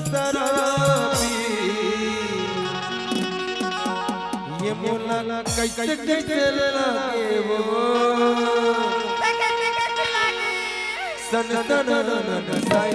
शराबी ये मोला कैसे कैसे लागे वो सन सन साई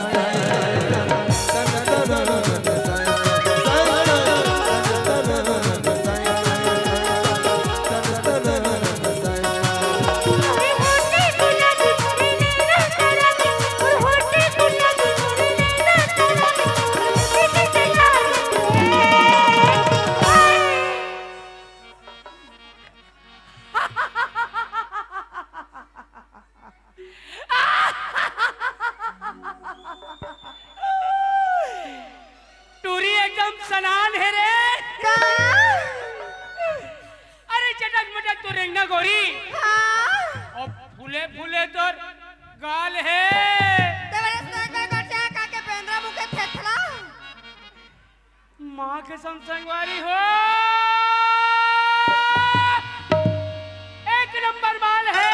सनान है रे अरे चटक मटक तो रेंगना गोरी और फूले फूले तो गाल है माँ के संगवारी हो एक नंबर माल है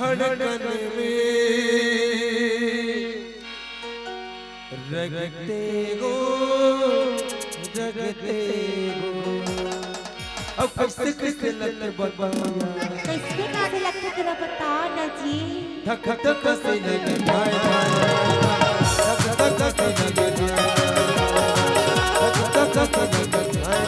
धड़कन में रगते गो अब कैसे कैसे लगते लगते तेरा बता ना जी धक धक से लगे धाय धक धक से लगे धक धक से लगे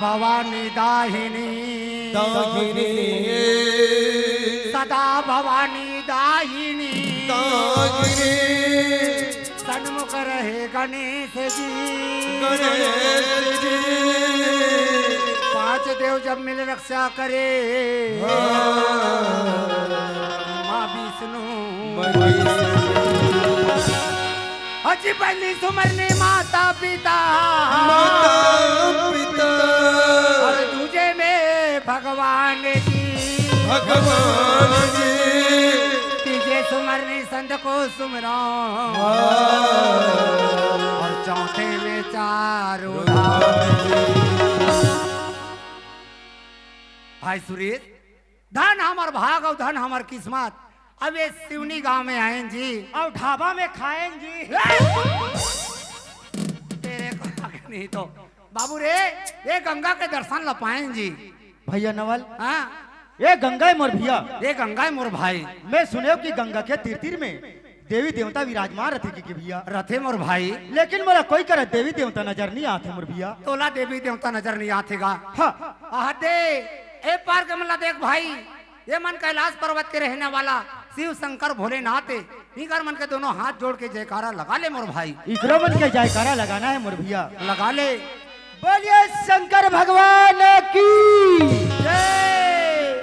भवानी दाहिनी दाहिनी सदा भवानी दाहिनी दाहिनी सन्मुख रहे गणेश जी गणेश जी 5 देव जब मिल रक्षा करे माँ विष्णु अजी पहली सुमरने माता पिता माता पिता और दूजे में भगवान जी भगवान जी तीजे सुमरने संत को सुमरो और चौथे में चारों भाई सुरेश धन हमार भाग और धन हमार किस्मत अब ये सिवनी गांव में आए जी और ढाबा में खाएं जी। तेरे को आगे नहीं तो बाबू रे ये गंगा के दर्शन ला पाएं जी। भैया नवल हाँ ये गंगा है मोर भैया। ये गंगा है मोर भाई। मैं सुने कि गंगा के तीर तीर में देवी देवता विराजमान रहते की भैया रथे मोर भाई लेकिन मोरा कोई करे देवी देवता नजर नहीं आते मोर भैया। तोला देवी देवता नजर नहीं आतेगा। हाँ आह दे ए पार कमला देख भाई ये मन कैलाश पर्वत के रहने वाला शिव शंकर भोलेनाथ इनकर मन के दोनों हाथ जोड़ के जयकारा लगा ले मोर भाई। इकरो मन के जयकारा लगाना है मोर भैया। लगा ले बोलिए शंकर भगवान की जय।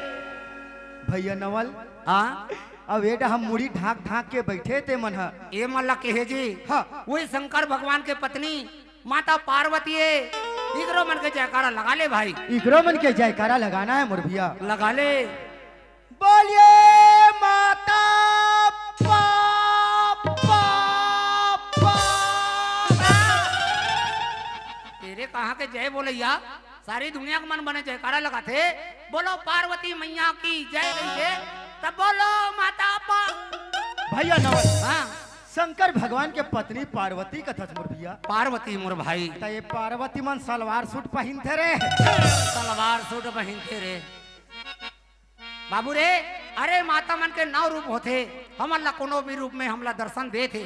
भैया नवल हाँ अब बेटा हम मुड़ी ढाक ढाक के बैठे थे मन ये मल्ला के जी हाँ वही शंकर भगवान के पत्नी माता पार्वती है इकरो मन के जयकारा लगा ले भाई। इकरो मन के जयकारा लगाना है मोर भैया। लगा ले बोलिए माता तेरे कहाँ के जय बोलैया सारी दुनिया का मन बने जयकारा लगाते बोलो पार्वती मैया की जय कहिए तब बोलो माता भैया नवल हाँ शंकर भगवान के पत्नी पार्वती कथा मोर भैया। पार्वती मोर भाई तो ये पार्वती मन सलवार सूट पहनते रे सलवार सूट पहनते रे बाबू रे अरे माता मन के 9 रूप होते हमला कोनो भी रूप में हमला दर्शन दे थे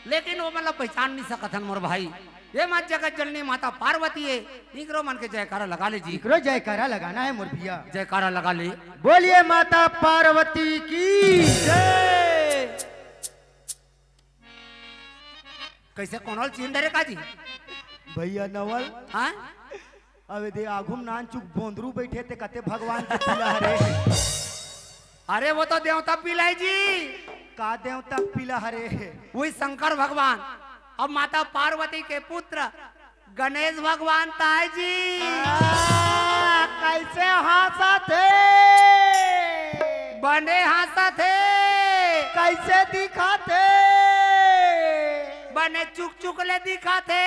लेकिन वो मतलब पहचान नहीं सकथन मोर भाई। ये मत जगत जननी माता पार्वती है इकरो मन के जयकारा लगा ले जी। इकरो जयकारा लगाना है मोर भैया। जयकारा लगा ले बोलिए माता पार्वती की जय। कैसे कौन चीन डरे का जी भैया नवल हाँ अब दे आघुम नान चुक बोंदरू बैठे थे कहते भगवान के पिला हरे अरे वो तो देवता पिलाई जी का देवता पिला हरे वही शंकर भगवान अब माता पार्वती के पुत्र गणेश भगवान ताई जी कैसे हंसा थे बने हंसा थे कैसे दिखाते बने चुक चुक ले दिखा थे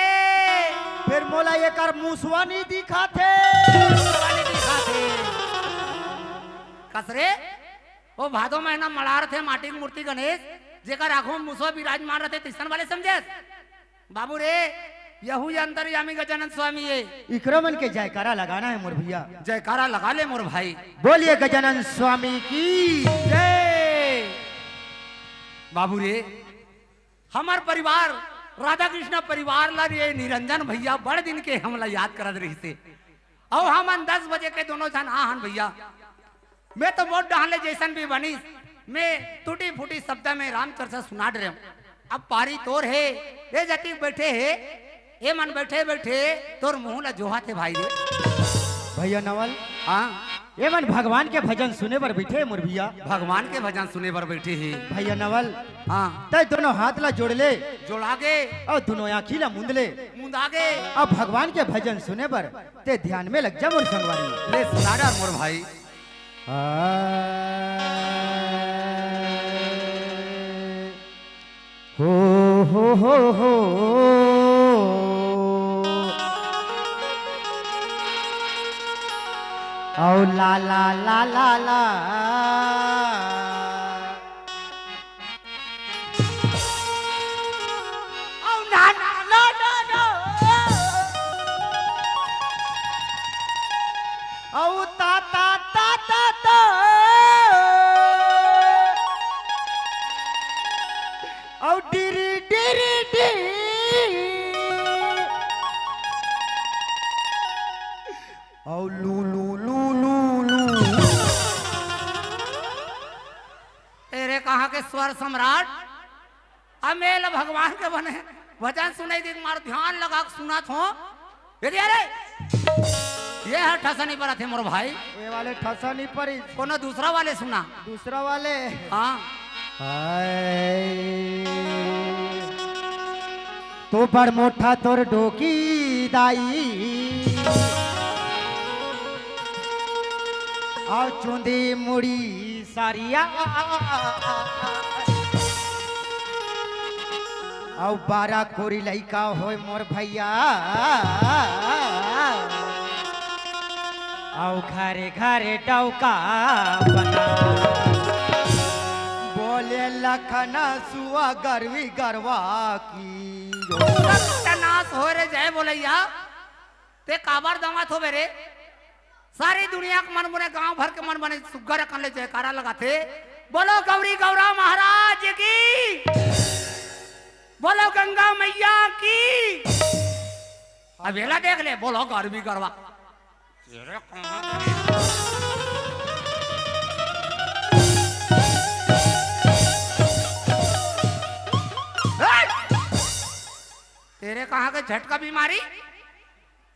फिर मोला ये कर मुसवा नहीं दिखाते दिखा थे कसरे वो भादो महीना मलार थे माटी की मूर्ति गणेश जेकर आंखों में मुसवा विराजमान रहते तिसन वाले समझे बाबू रे यहू अंतर्यामी गजानन स्वामी है इकरो मन के जयकारा लगाना है मोर भैया। जयकारा लगा ले मोर भाई। बोलिए गजानन स्वामी की जय। बाबू रे हमार परिवार राधा कृष्ण परिवार ला रे निरंजन भैया बड़ दिन के हमला याद करत रही थे और हमन 10 बजे के दोनों जन आहन भैया मैं तो बहुत डाले जैसन भी बनी मैं टूटी फूटी शब्द में राम चर्चा सुना रहे हूँ। अब पारी तोर है ये जति बैठे है ये मन बैठे बैठे तोर मुंह ला जोहा थे भाई रे भैया नवल हाँ ये मन भगवान के भजन सुने पर बैठे मोर भैया। भगवान के भजन सुने पर बैठे है भैया नवल हाँ तय दोनों हाथ ला जोड़ ले जोड़ागे और दोनों आँखी ला मूंद ले मुंदागे अब भगवान के भजन सुने पर ते ध्यान में लग जा मोर संगवारी। ले सुना डार मोर भाई। हो औ ला ला ला ला ला औ ना ना ना ना ना औ ता ता ता ता ता औ डिरी डिरी डी स्वर सम्राट अमेल भगवान के बने भजन सुनाई दे मार ध्यान लगा के सुना थो अरे ये है ठसनी पर थे मोर भाई ये वाले ठसा नहीं पड़ी कोनो दूसरा वाले सुना दूसरा वाले हाँ तो बड़ मोटा तोर डोकी दाई और चुंदी मुड़ी सारिया और 12 कोरी लइका होय मोर भैया और घरे घरे डौका बना बोले लखना सुआ गरवी गरवा की नाश हो रे जय बोलैया ते काबर दमा थो मेरे सारी दुनिया के मन बने गांव भर के मन बने सुग्गर रखन ले जयकारा लगाते बोलो गौरी गौरा महाराज की बोलो गंगा मैया की अबेला देख ले बोलो गरबी गरबा तेरे कहाँ के झटका बीमारी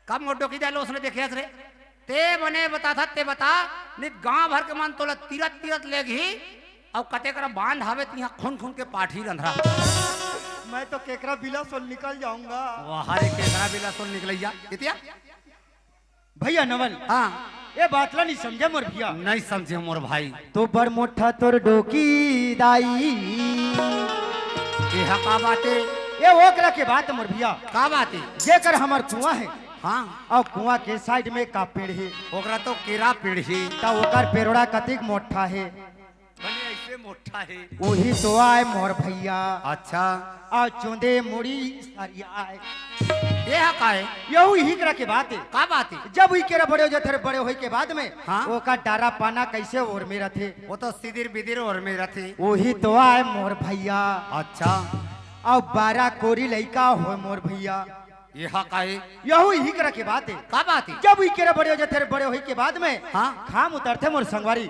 कब मोटो की डालो उसने देखे रे ते बने बता था ते बता नित गांव भर के मन तोला तीरथ तीरथ लेगी और कते कर बांध हावे तिहा खून खून के पाठी रंधरा मैं तो केकरा बिला सोल निकल जाऊंगा वहारे केकरा बिला सोल निकलैया कितिया भैया नवल हाँ ये बातला नहीं समझे मोर भैया नहीं समझे मोर भाई तो बड़ मोटा तोर डोकी दाई ये का बाते ये ओकरा के बात मोर भैया का बाते जेकर हमार कुआं है हाँ और कुआं के साइड में का पेड़ है ओकरा तो केरा पेड़ है ता ओकर पेड़ोड़ा कतिक मोटा है बने ऐसे मोटा है वही तो आए मोर भैया अच्छा और चुंदे मुड़ी सारिया आए ये का है यहू ही करा के बात है का बात है जब ही केरा बड़े हो जाते बड़े होई के बाद में हाँ? ओका डारा पाना कैसे और में रथे वो तो सिदिर बिदिर और में रथे वही तो आए मोर भैया अच्छा और 12 कोरी लइका हो मोर भैया ये का है यहू ही करा के बात है का बात है जब ही केरा बड़े हो जाते बड़े होई के बाद में हाँ? खाम उतरते मोर संगवारी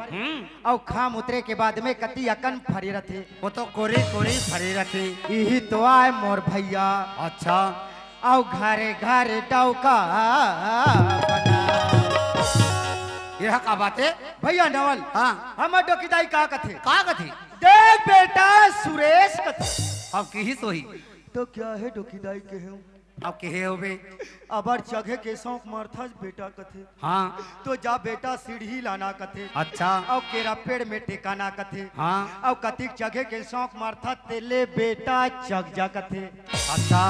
और खाम उतरे के बाद में कति अकन फरी रथे वो तो कोरी कोरी भरे रखे यही तो आए मोर भैया अच्छा और घरे घरे डौका बना ये का बात है भैया नवल हाँ हमर डोकीदाई का कथे का कथी देख बेटा सुरेश कथे अब की ही सोही तो क्या है डोकीदाई के हूँ अब के होबे अबर जगह के शौक मरथा बेटा कथे हाँ तो जा बेटा सीढ़ी लाना कथे अच्छा और केरा पेड़ में टेकाना कथे हाँ और कतिक जगह के शौक मरथा तेले बेटा जग जा कथे अच्छा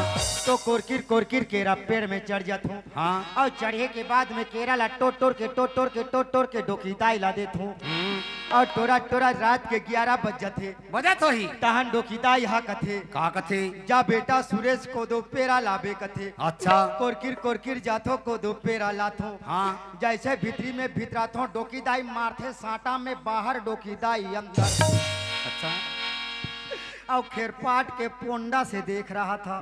तो कोरकिर केरा पेड़ में चढ़ जात हूँ हाँ और चढ़े के बाद में केरा ला टोट टोर के डोकीदाई ला देत हूँ और टोरा रात के 11 बज जाते बजा तो ही तहन डोकीदाई हा कथे का कथे जा बेटा सुरेश को दो पेरा लाबे कथे अच्छा कोरकिर जाथो को दो पेरा लाथो हाँ जैसे भीतरी में भीतराथो डोकीदाई मारथे साटा में बाहर डोकीदाई अंदर अच्छा और खेरपाट के पोंडा से देख रहा था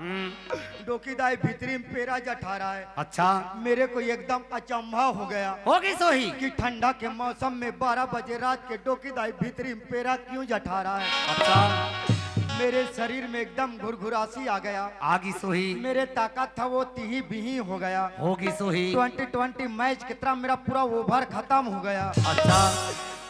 डोकीदाई भीतरी में पेरा जठा रहा है अच्छा मेरे को एकदम अचंभा हो गया होगी सोही कि ठंडा के मौसम में 12 बजे रात के डोकीदाई भीतरी में पेरा क्यों जठा रहा है अच्छा मेरे शरीर में एकदम घुरघुरासी आ गया आगी सोही मेरे ताकत था वो तिही बिही हो गया होगी सोही 2020 मैच की तरह मेरा पूरा ओवर खत्म हो गया अच्छा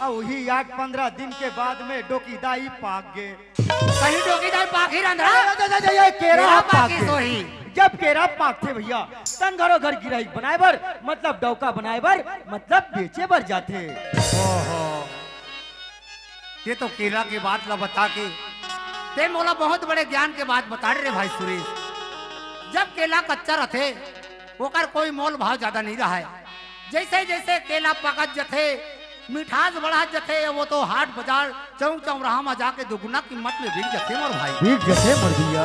और वही 8-15 दिन के बाद में डोकीदाई पाक गए कहीं डोकीदार पाखी रंधरा ये केरा पाक पाखी गए सोही जब केरा पाक थे भैया तन घरों घर गिराई बनाए बर मतलब डौका बनाए बर मतलब बेचे बर जाते ओहो ये तो केला की बात ला बता के ते मोला बहुत बड़े ज्ञान के बात बता रहे भाई सुरेश जब केला कच्चा रथे ओकर कोई मोल भाव ज्यादा नहीं रहा है जैसे जैसे केला पकत जथे मिठास बढ़ा जथे वो तो हाट बाजार चौराहा में जाके दुगुना कीमत में बिक जथे मोर भाई बिक जथे मर भैया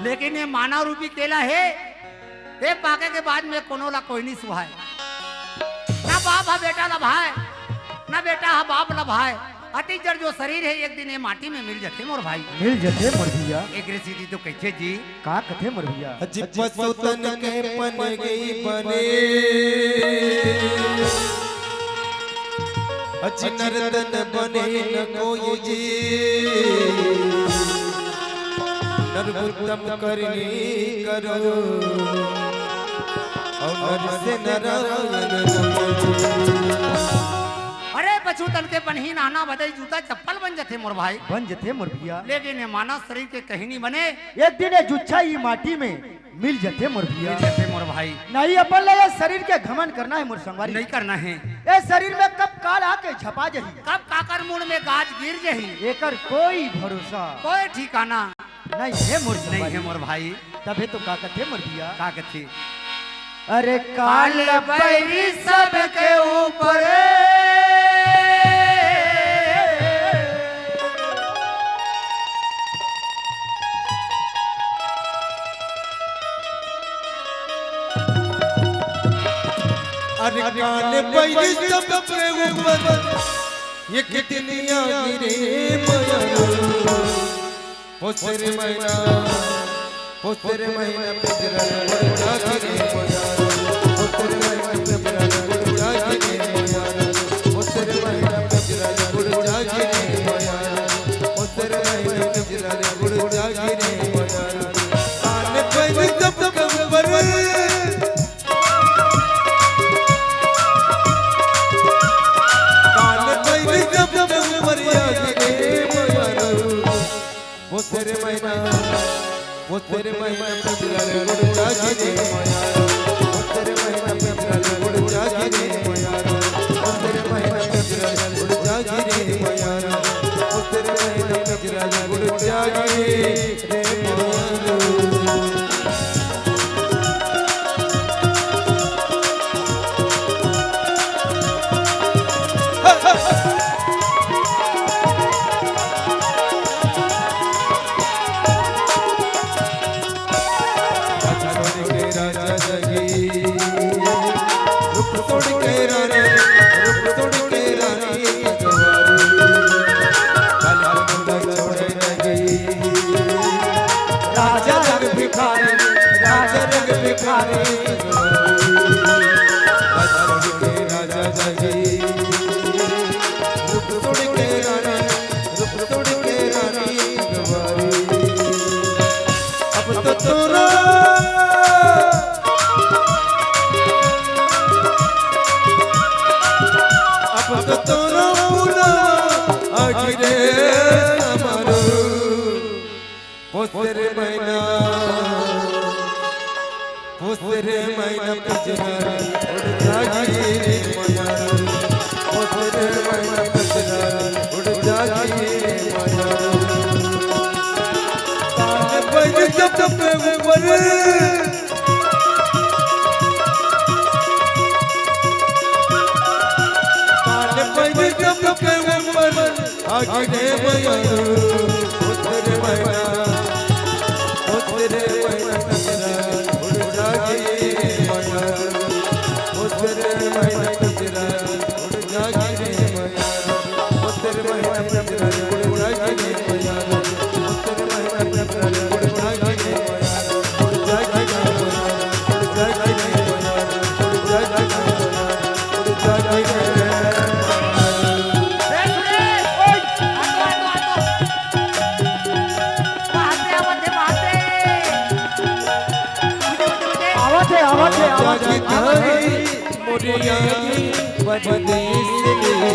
लेकिन ये मानव रूपी केला है ये पाके के बाद में कोनो ला कोई नहीं सुहाए ना बाप है बेटा ला भाई ना बेटा है बाप ला भाई अति जड़ जो शरीर है एक दिन ये माटी में मिल जाते मोर भाई मिल जथे मर भैया एक रेसिपी तो कैसे जी का कथे मर भैया पसुतन के पन गई बने अची नर्तन बने न कोई जी नरबुद्धम करनी करो और नर से नारायण अरे बचू तन के बनही नाना बदई जूता चप्पल बन जथे मोर भाई बन जथे मोर भैया, लेकिन ये मानव शरीर के कहीं नहीं बने एक दिन ये जुच्छा ही माटी में मिल जथे मोर भैया। जथे मोर भाई नहीं अपन ले ये शरीर के घमन करना है मोर संगवारी, नहीं करना है। ये शरीर में कब काल आके झपा जही, कब काकर मुड़ में गाज गिर जही, एकर कोई भरोसा कोई ठिकाना नहीं है मोर नहीं है मोर भाई। तबे तो का कथे मोर भैया, का कथी अरे काल बैरी सबके ऊपर अरे काल बैरी सबके ऊपर ये कितनियां गिरे माया हो तेरे मैना पिंजरा उड़ा गिरे माया हो तेरे मैना पिंजरा उड़ा गिरे माया हो तेरे मैना पिंजरा उड़ा गिरे माया हो तेरे मैना पिंजरा उड़ा गिरे माया काल बैरी सबके ऊपर वो तेरे मैना पिंजरा उड़ा गिरे माया वो तेरे मैना पिंजरा उड़ा गिरे माया वो तेरे मैना पिंजरा उड़ा गिरे माया वो तेरे मैना पिंजरा उड़ा गिरे माया। तेरे मैना पिंजरा उड़ा गिरे माया ओ तेरे मैना पिंजरा उड़ा गिरे माया काल बैरी सबके ऊपर काल बैरी सबके ऊपर आ गिरे माया ओ तेरे मैना पिंजरा उड़ा गिरे माया ओ तेरे मैना पिंजरा उड़ा गिरे माया ओ तेरे मैना पिंजरा उड़ा गिरे माया ओ तेरे मैना पिंजरा उड़ा गिरे माया उड़ा गिरे माया उड़ा गिरे माया उड़ा गिरे मोरिया परदेस ले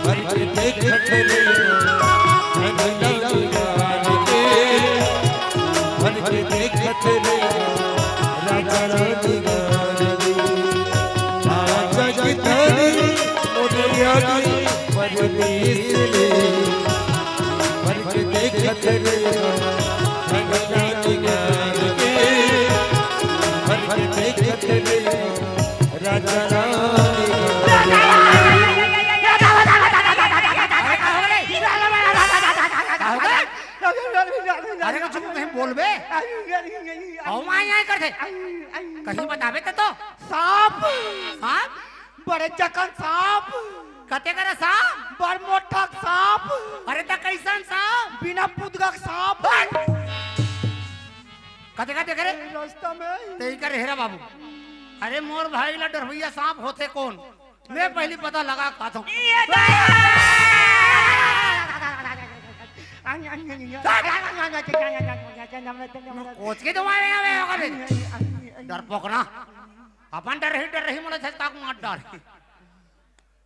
भर के देखत ले भर के देखत ले राजा रानी आजा की धरी मोरिया परदेस ले भर के देखत ले राजा अरे कुछ नहीं बोलबे करते कहीं बताबे तो सांप सांप बड़े जखन सांप कते करे सांप बड़ मोटा सांप अरे त कैसन सांप बिना पुदगा सांप कते कते करे रास्ता में ते कर हेरा बाबू अरे मोर भाई ला डरवैया सांप होते कौन ले पहली पता लगा खातो ये दाई कोच के तुम्हारे डरपोक ना अपन डर रही मुझे छता को मार डर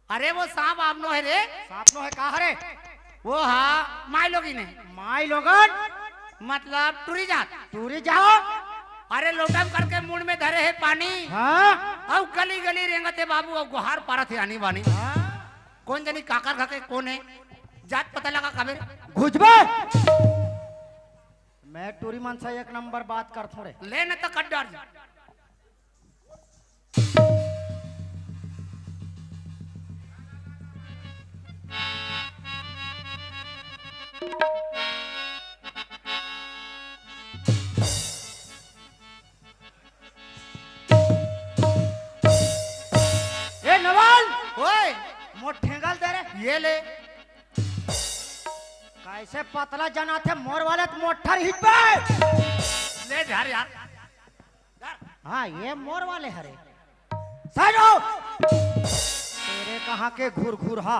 अरे वो सांप आपनो है रे सापनो है कहा रे वो हाँ माई लोगी ने माई लोगन मतलब टूरी जात टूरी जाओ अरे लोटम करके मुंड में धरे है पानी हाँ अब गली गली रेंगते बाबू अब गुहार पारा थे आनी बानी कौन जनी काकर खाके कौन है जात पता लगा कबे घुजबे मैं टूरी मन से एक नंबर बात कर थोड़े ले न तो कट डर ए नवाल ओए मोट ठेंगल दे रे ये ले कैसे पतला जना थे मोर वाले तो मोठर हिट पे ले यार यार हाँ ये मोर वाले हरे साइड हो तेरे कहाँ के घूर घूर हा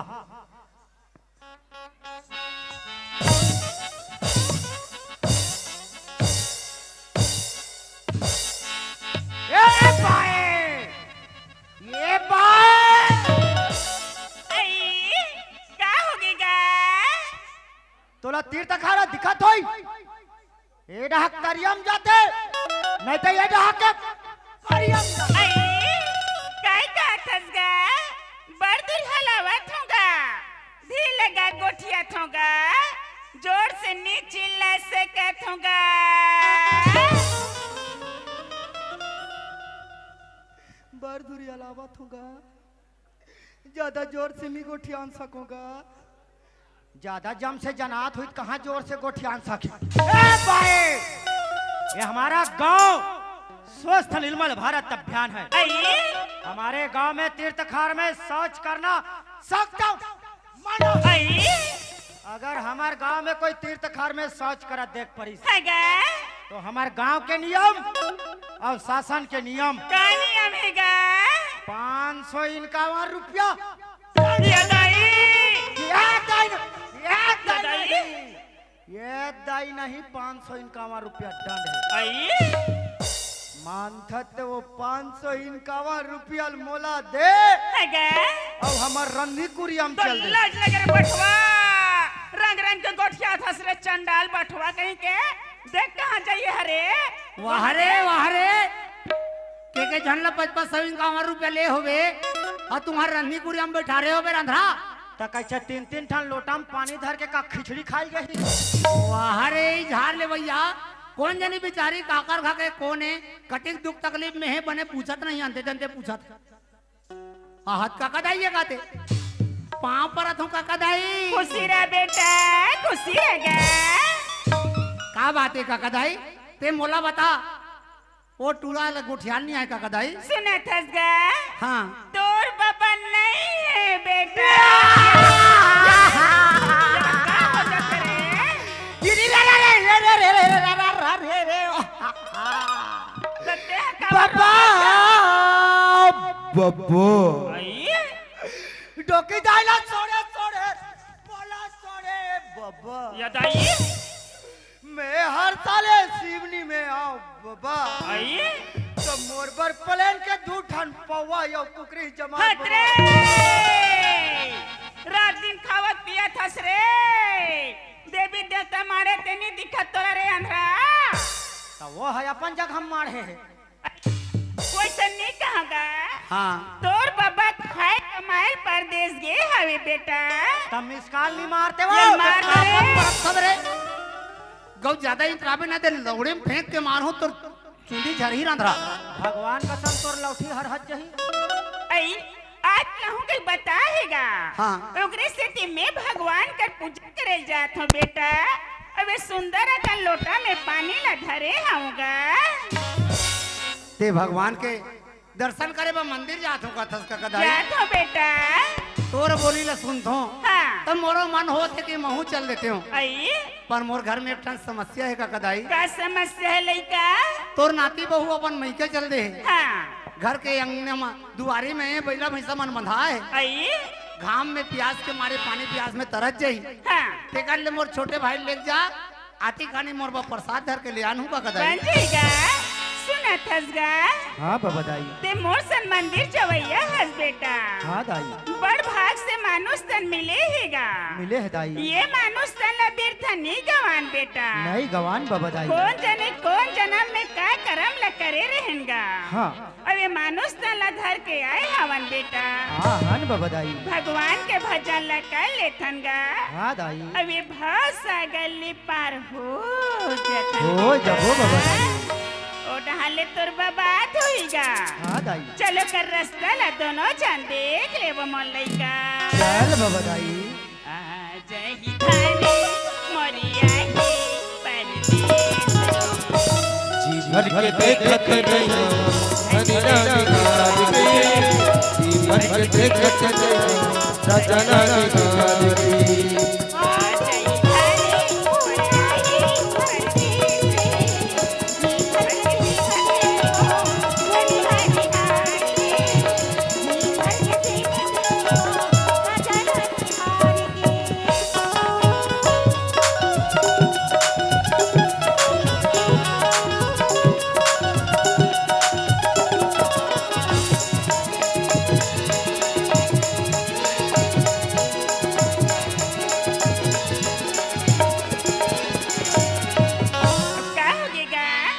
ये बाएं ये बाएं क्या हो गया तोला तीर तखारा दिखत होई ए डहक करियम जाते नहीं तो ये डहक के करियम जाते काय का खसगा बड़ दूर हलावत होगा धी लगा गोठिया थोगा जोर से नीचे ला सकत होगा बार दूरी अलावत होगा ज्यादा जोर से नहीं गोठियान सकूंगा ज्यादा जम से जनात हुई कहाँ जोर से गोठियान सके ए बाए ये हमारा गांव स्वस्थ निर्मल भारत अभियान है हमारे गांव में तीर्थखार में शौच करना सख्त मना अगर हमारे गांव में कोई तीर्थखार में शौच करा देख पड़ी तो हमारे गांव के नियम और शासन के नियम 551 रुपया ये दाई नहीं 551 रुपया दंड है मानथत वो 551 रुपया मोला दे अब हमार रंधी कुरियम चल दे रंग रंग के गोठिया धस रे चंडाल बठवा कहीं के देख कहाँ जाइए हरे वाहरे के झंडा 551 रुपया ले होवे और तुम्हारे रंधी कुरिया में बैठा रहे हो बे रंधरा तो कैसे 3-3 ठन लोटा में पानी धर के का खिचड़ी खाई गई वाहरे झाड़ ले भैया कौन जनी बेचारी काकर खा के कौन है कटिक दुख तकलीफ में है बने पूछत नहीं जानते जानते पूछत हाथ का कदाई है गाते पांव पर अथों का कदाई खुशी रह बेटा खुशी रहेगा का बात है का कदाई ते मोला बता वो टूरा गुठियाल नहीं आए का कदाई सुना थसगा हाँ तोर बाबा नहीं है बेटा बब्बो डोकी दाइला छोड़े छोड़े बोला छोड़े बाबा यदाई मैं हर साले शिवनी में आऊं बाबा तो मोरबर प्लेन के 2 ठन पौवा यो कुकरी जमा हटरे रात दिन खावत पिया थस रे देवी देवता मारे तेनी दिखत तोरा रे अंधरा तो वो है अपन जगह हम मारे है कोई नहीं कहागा हाँ तोर बाबा खाए कमाए परदेश गे हवे बेटा तब मिसकाल नहीं मारते वो ये मार दे गौ ज्यादा इंतराबे ना दे लौड़े में फेंक के मारो तो चुंडी झरही रंधरा भगवान का संग तोर लौठी हर हज जही आई आज कहूँ कहीं बताएगा हाँ। ओकरे से मैं भगवान का पूजा करे जात हूँ बेटा अबे सुंदर का लोटा में पानी ला धरे आऊंगा ते भगवान के दर्शन करे बा मंदिर जात हूँ कथस का कदाई जात हूँ बेटा तोर बोली ला सुन थो हाँ तब मोरो मन हो थे कि महू चल देते हूँ आई पर मोर घर में एक ठन समस्या है का कदाई का समस्या है लइका तोर नाती बहू अपन मईके चल दे हाँ घर के अंगने में दुआरी में बैला भैंसा मन बंधा है। आई घाम में प्यास के मारे पानी प्यास में तरस जाई। हाँ तेकर ले मोर छोटे भाई ले जा आती खानी मोर बा प्रसाद धर के ले आनू का कदाई। बन जाएगा सुना थसगा हाँ बाबा दाई। ते मोर सन मंदिर चवैया हस बेटा। हाँ दाई। बड़ भाग से मानुष तन मिले हेगा। मिले है दाई। ये मानुष तन ला बिरथा नहीं गवान बेटा। नहीं गवान बाबा दाई। कौन जाने कौन जन्म में का कर्म ला करे रहेंगा। हाँ अब ये मानुष तन ला धर के आए हवन बेटा। हाँ हाँ न बाबा दाई। भगवान के भजन ला कर लेथन गा। हाँ दाई। अब ये भाव सागर ले पार हो जथन। हो जबो बाबा दाई। ओ डहाले तोर बात होईगा। हाँ दाई। चलो कर रास्ता ला दोनों जान देख ले वो मोल लइका। चल बाबा दाई। आज ही थाने मोरिया की परदेस। जी भर के देखत रहियो हरिया निगार के। जी भर के देखत रहियो राजना निगार के। आज ही थाने मोरिया की परदेस।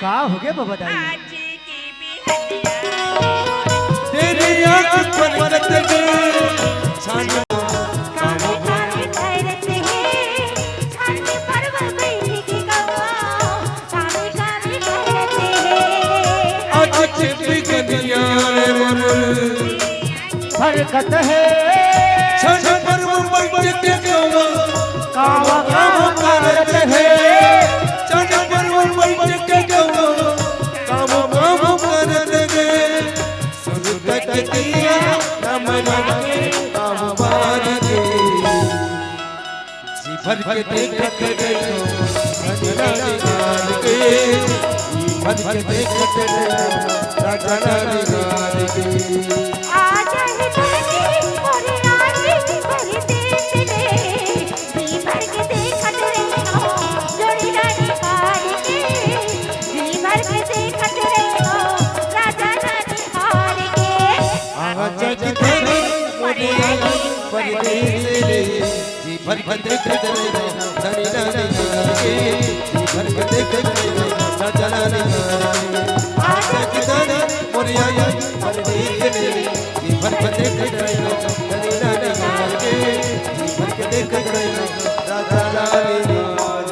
का हो गया बाबा दाई। आज की बिहनिया तेरी आँख पर बरत गए छान कामे कामे भैरत है छाने पर्वत बैठी की गवा कामे कामे भैरत है आज बिगनिया रे मोर बरकत है छन पर बैठ के गवा कावा काम करत है। छन पर बैठ के गवा काम करत है। सुन तकिया नम नम काम बार के। जी भर के देखत रहियो राजना निगार के। जी भर के देखत रहियो राजना निगार के। आज ही थाने मोरे आजी परदेस रे जी भर के देखत रहो जोड़ी रानी हार के जी भर के देखत रहो राजा रानी हार के आज जी धरे मोरे आजी परदेस रे। जी भर के देखत रहियो राजना निगार के। जी भर के देखत